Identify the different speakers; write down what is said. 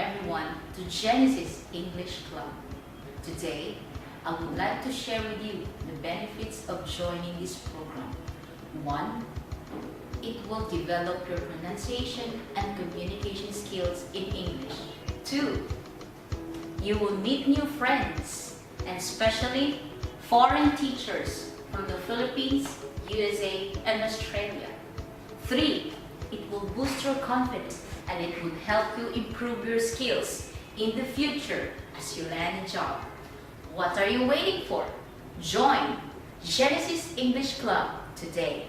Speaker 1: everyone to Genesis English Club. Today, I would like to share with you the benefits of joining this program. 1. It will develop your pronunciation and communication skills in English. 2. You will meet new friends, and especially foreign teachers from the Philippines, USA, and Australia. 3. It will boost your confidence and it would help you improve your skills in the future as you land a job. What are you waiting for? Join Genesis English Club today.